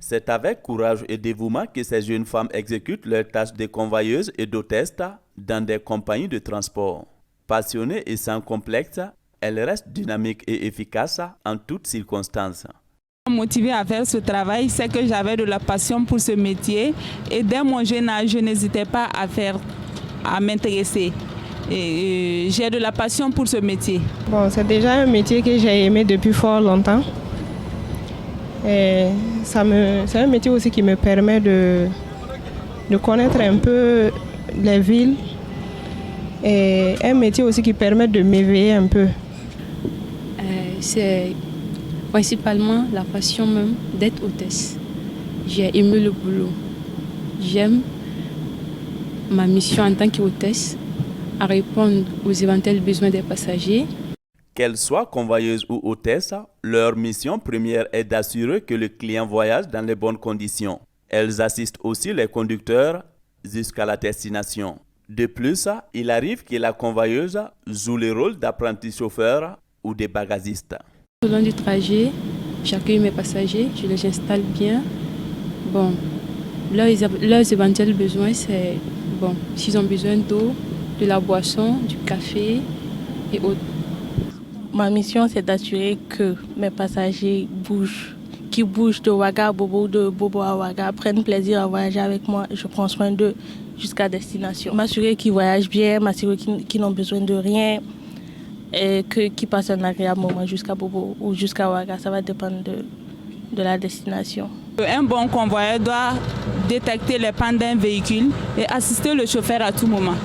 C'est avec courage et dévouement que ces jeunes femmes exécutent leurs tâches de convoyeuses et d'hôtesses dans des compagnies de transport. Passionnées et sans complexe, elles restent dynamiques et efficaces en toutes circonstances. Motivée à faire ce travail, c'est que j'avais de la passion pour ce métier et dès mon jeune âge, je n'hésitais pas à m'intéresser. J'ai de la passion pour ce métier. Bon, c'est déjà un métier que j'ai aimé depuis fort longtemps. Et c'est un métier aussi qui me permet de connaître un peu les villes. Et un métier aussi qui permet de m'éveiller un peu. C'est principalement la passion même d'être hôtesse. J'ai aimé le boulot. J'aime ma mission en tant qu'hôtesse à répondre aux éventuels besoins des passagers. Qu'elles soient convoyeuses ou hôtesses, leur mission première est d'assurer que le client voyage dans les bonnes conditions. Elles assistent aussi les conducteurs jusqu'à la destination. De plus, il arrive que la convoyeuse joue le rôle d'apprenti chauffeur ou de bagagiste. Au long du trajet, j'accueille mes passagers, je les installe bien. Bon, leurs éventuels besoins, c'est s'ils ont besoin d'eau, de la boisson, du café et autres. Ma mission, c'est d'assurer que mes passagers qui bougent de Ouaga à Bobo, de Bobo à Ouaga, prennent plaisir à voyager avec moi. Je prends soin d'eux jusqu'à destination. M'assurer qu'ils voyagent bien, m'assurer qu'ils n'ont besoin de rien et qu'ils passent un agréable moment jusqu'à Bobo ou jusqu'à Ouaga. Ça va dépendre de la destination. Un bon convoyeur doit détecter les pannes d'un véhicule et assister le chauffeur à tout moment.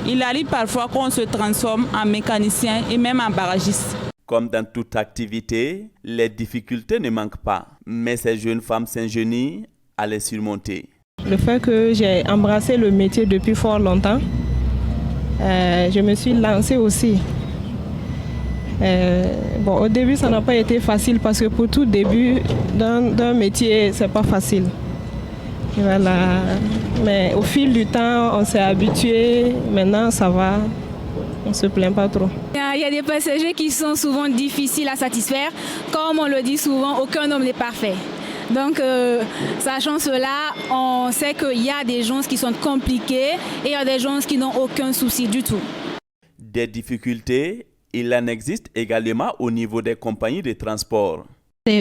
Il arrive parfois qu'on se transforme en mécanicien et même en barragiste. Comme dans toute activité, les difficultés ne manquent pas, mais ces jeunes femmes s'ingénient à les surmonter. Le fait que j'ai embrassé le métier depuis fort longtemps, je me suis lancée aussi. Au début, ça n'a pas été facile parce que pour tout début d'un métier, c'est pas facile. Voilà. Mais au fil du temps, on s'est habitué. Maintenant, ça va. On ne se plaint pas trop. Il y a des passagers qui sont souvent difficiles à satisfaire. Comme on le dit souvent, aucun homme n'est parfait. Donc, sachant cela, on sait qu'il y a des gens qui sont compliqués et il y a des gens qui n'ont aucun souci du tout. Des difficultés, il en existe également au niveau des compagnies de transport.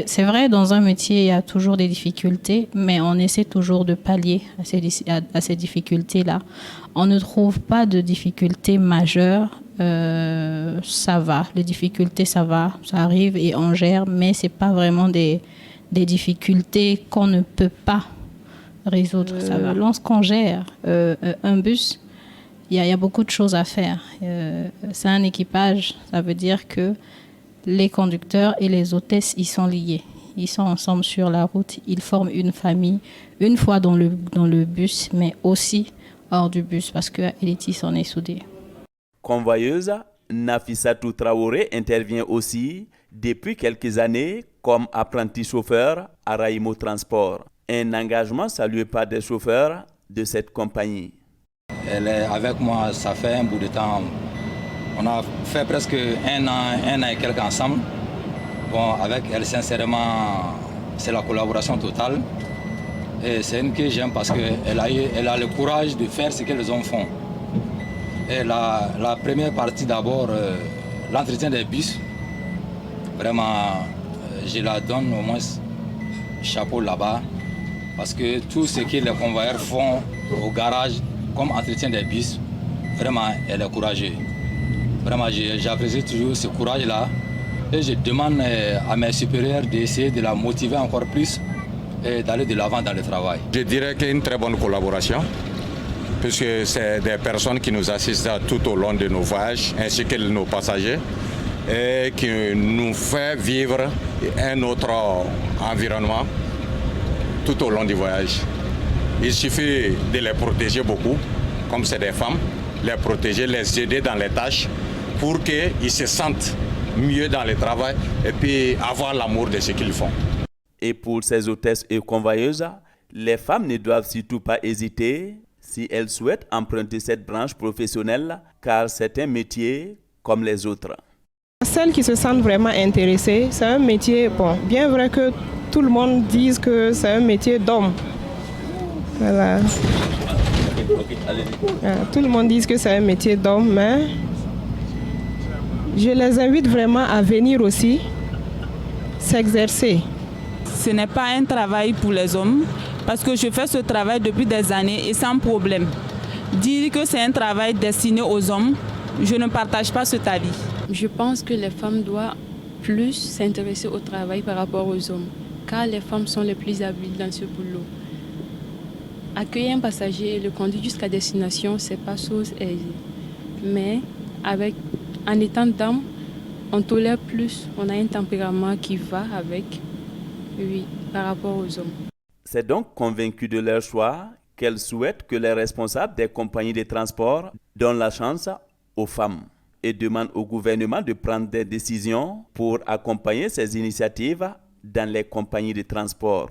C'est vrai, dans un métier, il y a toujours des difficultés, mais on essaie toujours de pallier à ces difficultés-là. On ne trouve pas de difficultés majeures. Ça va, les difficultés, ça va, ça arrive et on gère, mais ce n'est pas vraiment des difficultés qu'on ne peut pas résoudre. Ça va. Lorsqu'on gère un bus, il y a beaucoup de choses à faire. C'est un équipage, ça veut dire que les conducteurs et les hôtesses, ils sont liés. Ils sont ensemble sur la route. Ils forment une famille, une fois dans le bus, mais aussi hors du bus, parce que Elitis en est soudée. Convoyeuse, Nafissatou Traoré intervient aussi depuis quelques années comme apprenti chauffeur à Raimo Transport. Un engagement salué par des chauffeurs de cette compagnie. Elle est avec moi, ça fait un bout de temps. On a fait presque un an et quelques ensemble. Bon, avec elle, sincèrement, c'est la collaboration totale. Et c'est une que j'aime parce qu'elle a le courage de faire ce que les hommes font. Et la première partie d'abord, l'entretien des bus, vraiment, je la donne au moins chapeau là-bas. Parce que tout ce que les convoyeurs font au garage, comme entretien des bus, vraiment, elle est courageuse. Vraiment, j'apprécie toujours ce courage-là et je demande à mes supérieurs d'essayer de la motiver encore plus et d'aller de l'avant dans le travail. Je dirais qu'il y a une très bonne collaboration puisque c'est des personnes qui nous assistent tout au long de nos voyages ainsi que nos passagers et qui nous fait vivre un autre environnement tout au long du voyage. Il suffit de les protéger beaucoup, comme c'est des femmes, les protéger, les aider dans les tâches pour qu'ils se sentent mieux dans le travail et puis avoir l'amour de ce qu'ils font. Et pour ces hôtesses et convoyeuses, les femmes ne doivent surtout pas hésiter si elles souhaitent emprunter cette branche professionnelle, car c'est un métier comme les autres. Celles qui se sentent vraiment intéressées, c'est un métier, bien vrai que tout le monde dit que c'est un métier d'homme. Voilà. Tout le monde dit que c'est un métier d'homme, mais je les invite vraiment à venir aussi s'exercer. Ce n'est pas un travail pour les hommes, parce que je fais ce travail depuis des années et sans problème. Dire que c'est un travail destiné aux hommes, je ne partage pas cet avis. Je pense que les femmes doivent plus s'intéresser au travail par rapport aux hommes, car les femmes sont les plus habiles dans ce boulot. Accueillir un passager et le conduire jusqu'à destination, ce n'est pas chose aisée. Mais en étant dame, on tolère plus, on a un tempérament qui va avec, oui, par rapport aux hommes. C'est donc convaincue de leur choix qu'elle souhaite que les responsables des compagnies de transport donnent la chance aux femmes et demande au gouvernement de prendre des décisions pour accompagner ces initiatives dans les compagnies de transport.